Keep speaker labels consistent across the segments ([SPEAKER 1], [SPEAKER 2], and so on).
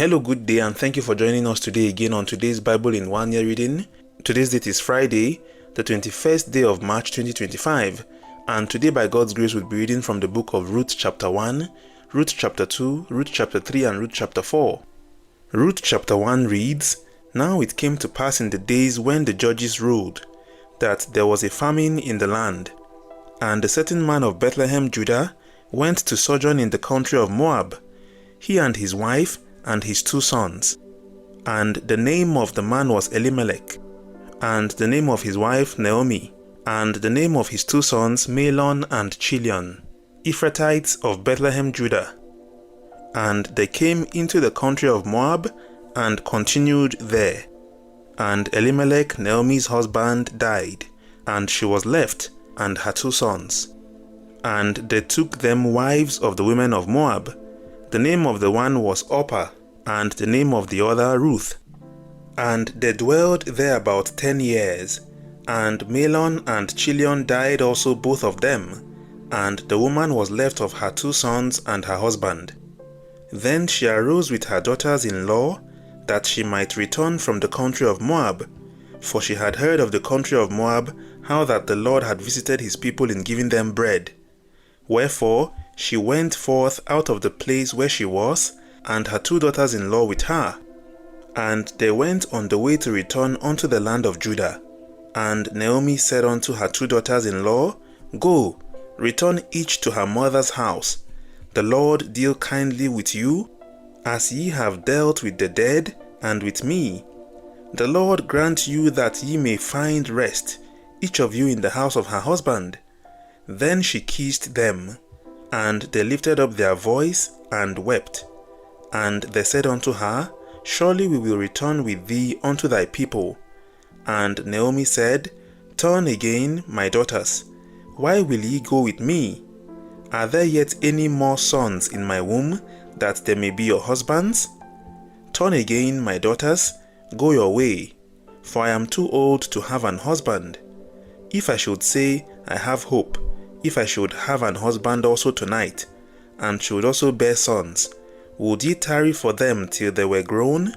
[SPEAKER 1] Hello, good day, and thank you for joining us today again on today's Bible in 1 Year reading. Today's date is Friday, the 21st day of March 2025, and today by God's grace we'll be reading from the book of Ruth chapter 1, Ruth chapter 2, Ruth chapter 3, and Ruth chapter 4. Ruth chapter 1 reads, "Now it came to pass in the days when the judges ruled, that there was a famine in the land, and a certain man of Bethlehem, Judah, went to sojourn in the country of Moab, he and his wife and his 2 sons. And the name of the man was Elimelech, and the name of his wife Naomi, and the name of his 2 sons Mahlon and Chilion, Ephrathites of Bethlehem, Judah. And they came into the country of Moab, and continued there. And Elimelech, Naomi's husband, died, and she was left, and her 2 sons. And they took them wives of the women of Moab. The name of the one was Orpah, and the name of the other Ruth. And they dwelled there about 10 years. And Mahlon and Chilion died also, both of them, and the woman was left of her 2 sons and her husband. Then she arose with her daughters-in-law, that she might return from the country of Moab, for she had heard of the country of Moab, how that the Lord had visited his people in giving them bread. Wherefore she went forth out of the place where she was, and her 2 daughters-in-law with her. And they went on the way to return unto the land of Judah. And Naomi said unto her 2 daughters-in-law, Go, return each to her mother's house. The Lord deal kindly with you, as ye have dealt with the dead and with me. The Lord grant you that ye may find rest, each of you in the house of her husband. Then she kissed them, and they lifted up their voice and wept. And they said unto her, Surely we will return with thee unto thy people. And Naomi said, Turn again, my daughters. Why will ye go with me? Are there yet any more sons in my womb, that they may be your husbands? Turn again, my daughters, go your way, for I am too old to have an husband. If I should say, I have hope, if I should have an husband also tonight, and should also bear sons, would ye tarry for them till they were grown?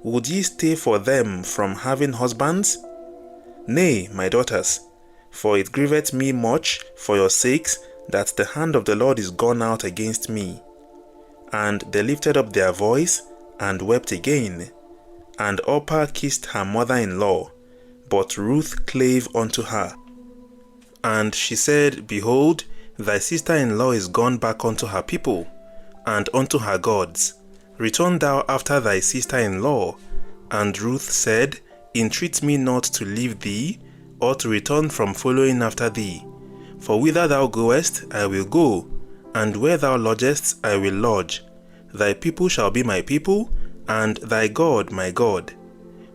[SPEAKER 1] Would ye stay for them from having husbands? Nay, my daughters, for it grieveth me much for your sakes that the hand of the Lord is gone out against me. And they lifted up their voice and wept again. And Orpah kissed her mother-in-law, but Ruth clave unto her. And she said, Behold, thy sister-in-law is gone back unto her people, and unto her gods. Return thou after thy sister-in-law. And Ruth said, Entreat me not to leave thee, or to return from following after thee. For whither thou goest, I will go, and where thou lodgest, I will lodge. Thy people shall be my people, and thy God my God.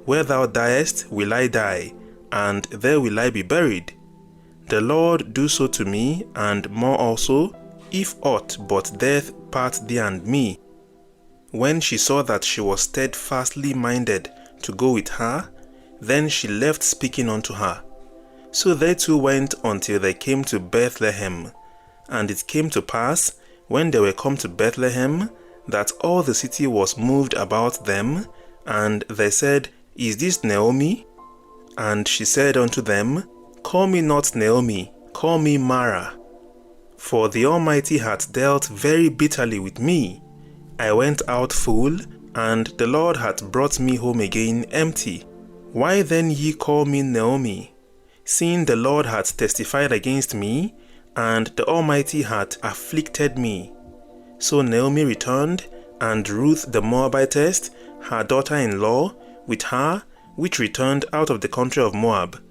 [SPEAKER 1] Where thou diest, will I die, and there will I be buried. The Lord do so to me, and more also, if aught but death part thee and me. When she saw that she was steadfastly minded to go with her, then she left speaking unto her. So they two went until they came to Bethlehem. And it came to pass, when they were come to Bethlehem, that all the city was moved about them, and they said, Is this Naomi? And she said unto them, Call me not Naomi, call me Mara. For the Almighty hath dealt very bitterly with me. I went out full, and the Lord hath brought me home again empty. Why then ye call me Naomi? Seeing the Lord hath testified against me, and the Almighty hath afflicted me. So Naomi returned, and Ruth the Moabitess, her daughter-in-law, with her, which returned out of the country of Moab.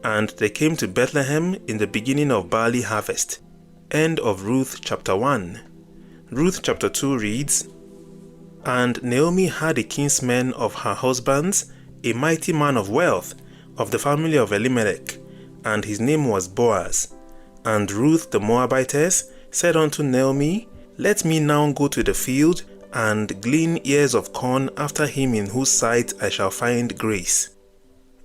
[SPEAKER 1] And they came to Bethlehem in the beginning of barley harvest. End of Ruth chapter 1. Ruth chapter 2 reads, And Naomi had a kinsman of her husband's, a mighty man of wealth, of the family of Elimelech, and his name was Boaz. And Ruth the Moabitess said unto Naomi, Let me now go to the field, and glean ears of corn after him in whose sight I shall find grace.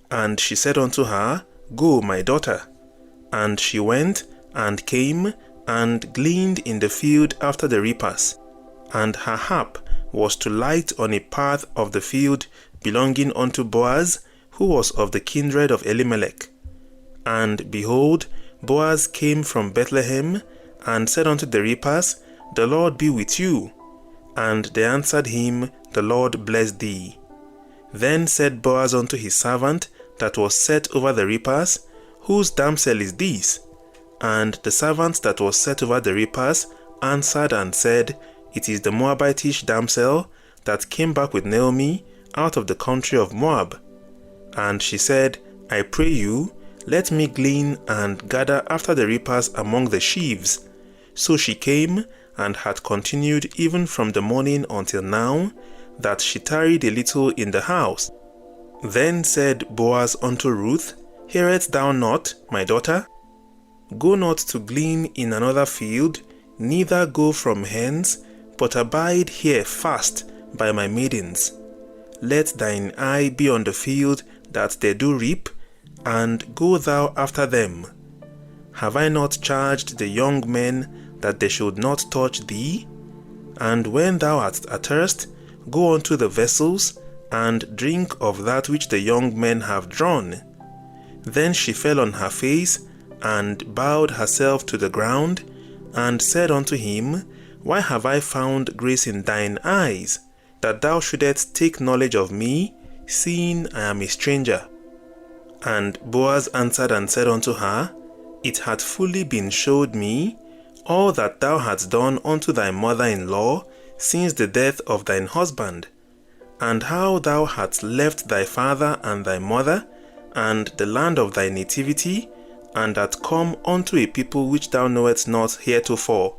[SPEAKER 1] And she said unto her, Go, my daughter. And she went, and came, and gleaned in the field after the reapers. And her hap was to light on a path of the field belonging unto Boaz, who was of the kindred of Elimelech. And behold, Boaz came from Bethlehem, and said unto the reapers, The Lord be with you. And they answered him, The Lord bless thee. Then said Boaz unto his servant that was set over the reapers, Whose damsel is this? And the servant that was set over the reapers answered and said, It is the Moabitish damsel that came back with Naomi out of the country of Moab. And she said, I pray you, let me glean and gather after the reapers among the sheaves. So she came, and had continued even from the morning until now, that she tarried a little in the house. Then said Boaz unto Ruth, Hearest thou not, my daughter? Go not to glean in another field, neither go from hence, but abide here fast by my maidens. Let thine eye be on the field that they do reap, and go thou after them. Have I not charged the young men that they should not touch thee? And when thou art athirst, go unto the vessels, and drink of that which the young men have drawn. Then she fell on her face, and bowed herself to the ground, and said unto him, Why have I found grace in thine eyes, that thou shouldest take knowledge of me, seeing I am a stranger? And Boaz answered and said unto her, It hath fully been showed me all that thou hadst done unto thy mother-in-law since the death of thine husband, and how thou hadst left thy father and thy mother, and the land of thy nativity, and art come unto a people which thou knowest not heretofore.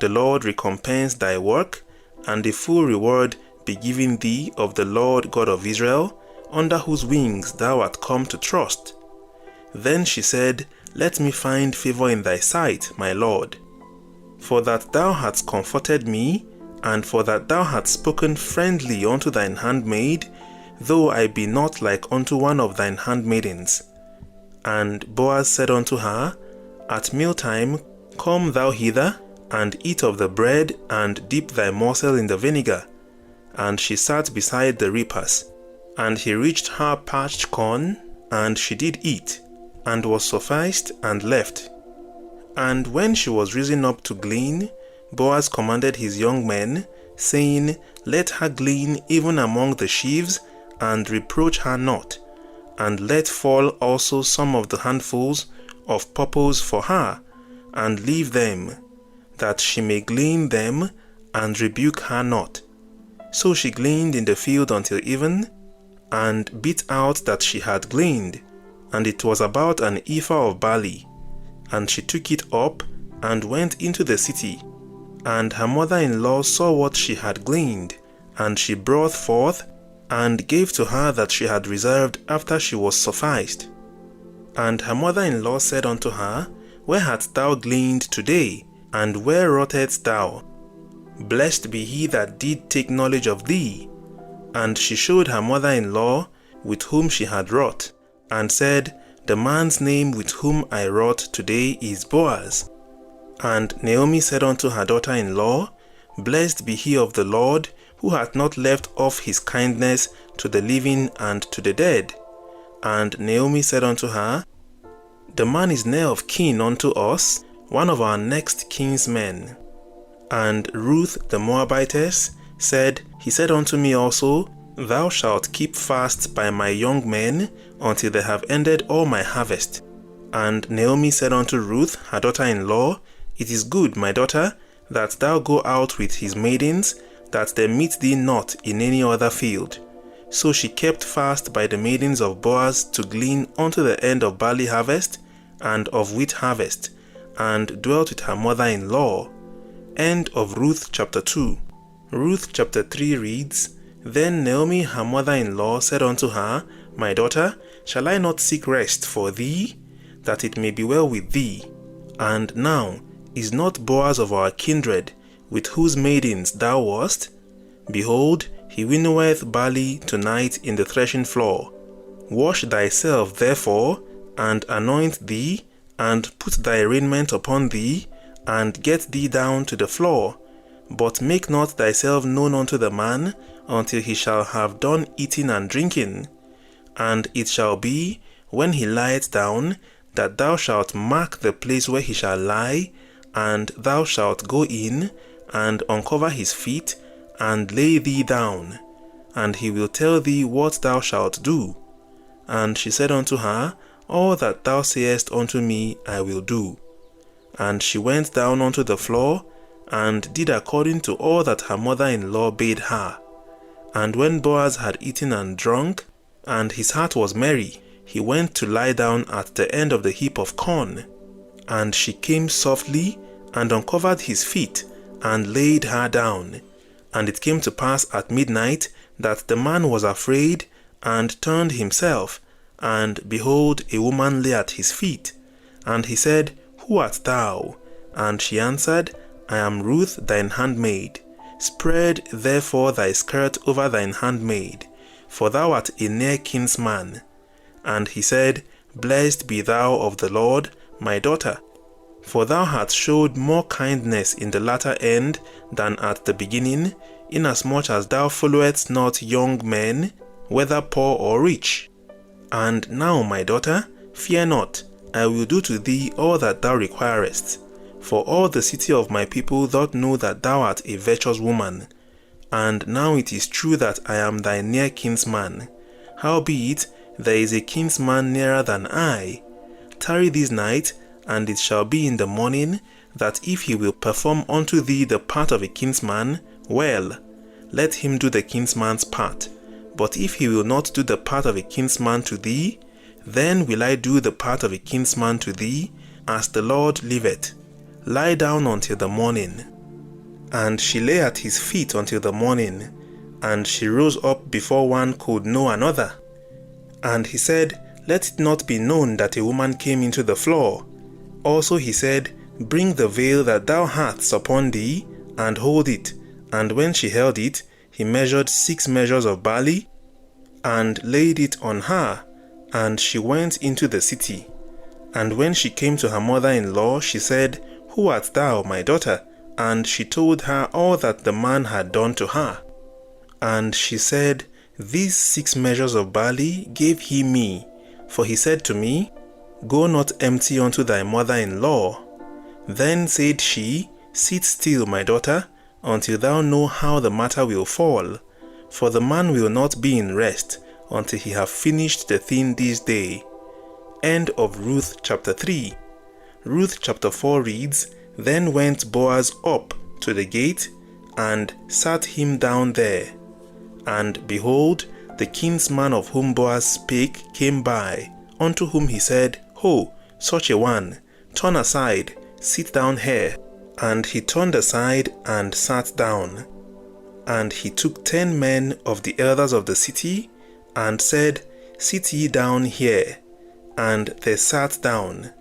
[SPEAKER 1] The Lord recompense thy work, and a full reward be given thee of the Lord God of Israel, under whose wings thou art come to trust. Then she said, Let me find favor in thy sight, my Lord. For that thou hadst comforted me, and for that thou hadst spoken friendly unto thine handmaid, though I be not like unto one of thine handmaidens. And Boaz said unto her, At mealtime come thou hither, and eat of the bread, and dip thy morsel in the vinegar. And she sat beside the reapers. And he reached her parched corn, and she did eat, and was sufficed, and left. And when she was risen up to glean, Boaz commanded his young men, saying, Let her glean even among the sheaves, and reproach her not, and let fall also some of the handfuls of purpose for her, and leave them, that she may glean them, and rebuke her not. So she gleaned in the field until even, and beat out that she had gleaned, and it was about an ephah of barley. And she took it up, and went into the city. And her mother-in-law saw what she had gleaned, and she brought forth, and gave to her that she had reserved after she was sufficed. And her mother-in-law said unto her, Where hast thou gleaned today, and where wroughtest thou? Blessed be he that did take knowledge of thee. And she showed her mother-in-law with whom she had wrought, and said, The man's name with whom I wrought today is Boaz. And Naomi said unto her daughter-in-law, Blessed be he of the Lord, who hath not left off his kindness to the living and to the dead. And Naomi said unto her, The man is near of kin unto us, one of our next kinsmen. And Ruth the Moabitess said, He said unto me also, Thou shalt keep fast by my young men until they have ended all my harvest. And Naomi said unto Ruth, her daughter-in-law, It is good, my daughter, that thou go out with his maidens, that they meet thee not in any other field. So she kept fast by the maidens of Boaz to glean unto the end of barley harvest and of wheat harvest, and dwelt with her mother-in-law. End of Ruth chapter 2. Ruth chapter 3 reads, Then Naomi her mother-in-law said unto her, My daughter, shall I not seek rest for thee, that it may be well with thee? And now, is not Boaz of our kindred, with whose maidens thou wast? Behold, he winnoweth barley tonight in the threshing floor. Wash thyself therefore, and anoint thee, and put thy raiment upon thee, and get thee down to the floor. But make not thyself known unto the man until he shall have done eating and drinking. And it shall be, when he lieth down, that thou shalt mark the place where he shall lie, and thou shalt go in, and uncover his feet, and lay thee down, and he will tell thee what thou shalt do. And she said unto her, All that thou sayest unto me I will do. And she went down unto the floor, and did according to all that her mother-in-law bade her. And when Boaz had eaten and drunk, and his heart was merry, he went to lie down at the end of the heap of corn. And she came softly, and uncovered his feet, and laid her down. And it came to pass at midnight, that the man was afraid, and turned himself, and behold, a woman lay at his feet. And he said, Who art thou? And she answered, I am Ruth thine handmaid. Spread therefore thy skirt over thine handmaid, for thou art a near kinsman. And he said, Blessed be thou of the Lord, my daughter, for thou hast showed more kindness in the latter end than at the beginning, inasmuch as thou followest not young men, whether poor or rich. And now, my daughter, fear not, I will do to thee all that thou requirest. For all the city of my people doth know that thou art a virtuous woman. And now it is true that I am thy near kinsman. Howbeit, there is a kinsman nearer than I. Tarry this night, and it shall be in the morning, that if he will perform unto thee the part of a kinsman, well, let him do the kinsman's part. But if he will not do the part of a kinsman to thee, then will I do the part of a kinsman to thee, as the Lord liveth. Lie down until the morning. And she lay at his feet until the morning, and she rose up before one could know another. And he said, Let it not be known that a woman came into the floor. Also he said, Bring the veil that thou hast upon thee, and hold it. And when she held it, he measured 6 measures of barley, and laid it on her, and she went into the city. And when she came to her mother-in-law, she said, Who art thou, my daughter? And she told her all that the man had done to her. And she said, These 6 measures of barley gave he me, for he said to me, Go not empty unto thy mother-in-law. Then said she, Sit still, my daughter, until thou know how the matter will fall, for the man will not be in rest until he have finished the thing this day. End of Ruth chapter 3. Ruth chapter 4 reads, Then went Boaz up to the gate, and sat him down there. And behold, the kinsman of whom Boaz spake came by, unto whom he said, Ho, such a one, turn aside, sit down here. And he turned aside and sat down. And he took 10 men of the elders of the city, and said, Sit ye down here. And they sat down.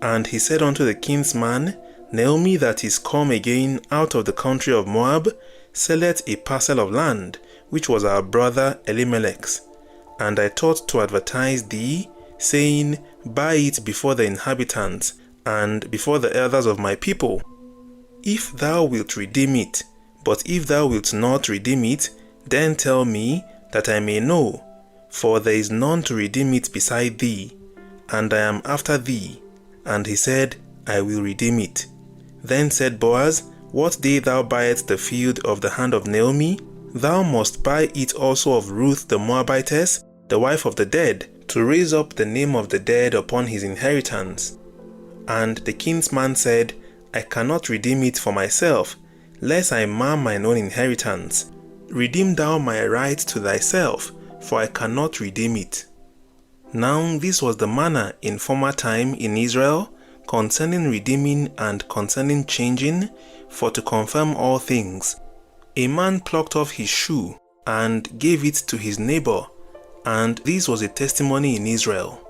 [SPEAKER 1] And he said unto the kinsman, Naomi that is come again out of the country of Moab, selleth a parcel of land, which was our brother Elimelech's. And I thought to advertise thee, saying, Buy it before the inhabitants, and before the elders of my people. If thou wilt redeem it, but if thou wilt not redeem it, then tell me, that I may know, for there is none to redeem it beside thee, and I am after thee. And he said, I will redeem it. Then said Boaz, What day thou buyest the field of the hand of Naomi, thou must buy it also of Ruth the Moabitess, the wife of the dead, to raise up the name of the dead upon his inheritance. And the kinsman said, I cannot redeem it for myself, lest I mar mine own inheritance. Redeem thou my right to thyself, for I cannot redeem it. Now this was the manner in former time in Israel, concerning redeeming and concerning changing, for to confirm all things. A man plucked off his shoe, and gave it to his neighbor, and this was a testimony in Israel.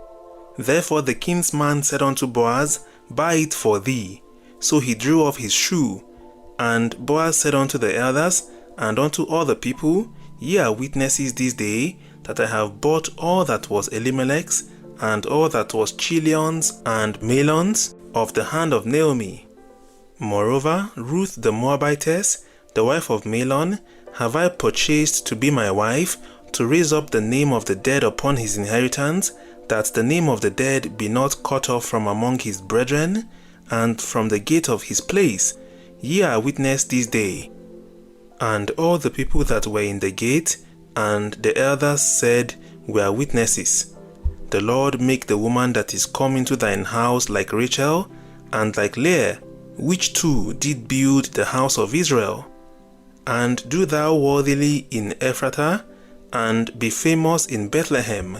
[SPEAKER 1] Therefore the kinsman said unto Boaz, Buy it for thee. So he drew off his shoe. And Boaz said unto the elders, and unto all the people, Ye are witnesses this day, that I have bought all that was Elimelech's, and all that was Chilion's and Mahlon's, of the hand of Naomi. Moreover, Ruth the Moabitess, the wife of Mahlon, have I purchased to be my wife, to raise up the name of the dead upon his inheritance, that the name of the dead be not cut off from among his brethren, and from the gate of his place. Ye are witness this day. And all the people that were in the gate, and the elders said, We are witnesses. The Lord make the woman that is come into thine house like Rachel, and like Leah, which two did build the house of Israel. And do thou worthily in Ephrathah, and be famous in Bethlehem,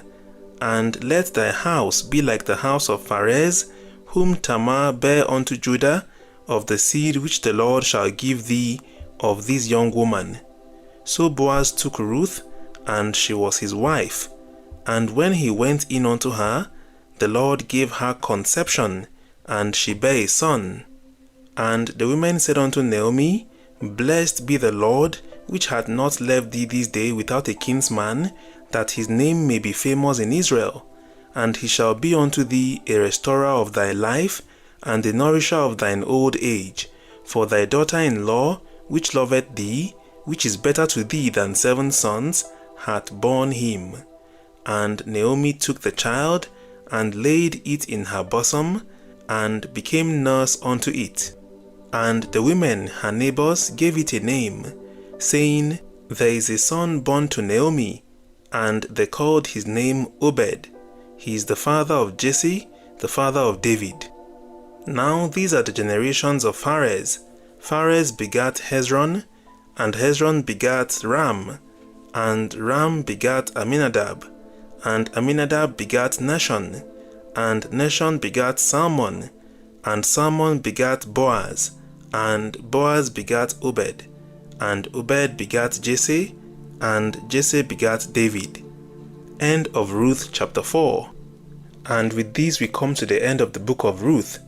[SPEAKER 1] and let thy house be like the house of Pharez, whom Tamar bare unto Judah, of the seed which the Lord shall give thee of this young woman. So Boaz took Ruth, and she was his wife. And when he went in unto her, the Lord gave her conception, and she bare a son. And the women said unto Naomi, Blessed be the Lord, which hath not left thee this day without a kinsman, that his name may be famous in Israel. And he shall be unto thee a restorer of thy life, and a nourisher of thine old age. For thy daughter-in-law, which loveth thee, which is better to thee than 7 sons, hath borne him. And Naomi took the child, and laid it in her bosom, and became nurse unto it. And the women, her neighbors, gave it a name, saying, There is a son born to Naomi. And they called his name Obed. He is the father of Jesse, the father of David. Now these are the generations of Pharez. Pharez begat Hezron, and Hezron begat Ram, and Ram begat Aminadab, and Aminadab begat Nahshon, and Nahshon begat Salmon, and Salmon begat Boaz, and Boaz begat Obed, and Obed begat Jesse, and Jesse begat David. End of Ruth chapter 4. And with this we come to the end of the book of Ruth.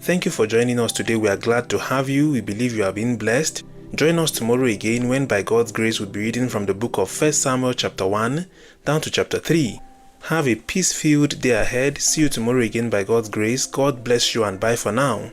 [SPEAKER 1] Thank you for joining us today. We are glad to have you. We believe you have been blessed. Join us tomorrow again when by God's grace we'll be reading from the book of 1 Samuel chapter 1 down to chapter 3. Have a peace-filled day ahead. See you tomorrow again by God's grace. God bless you and bye for now.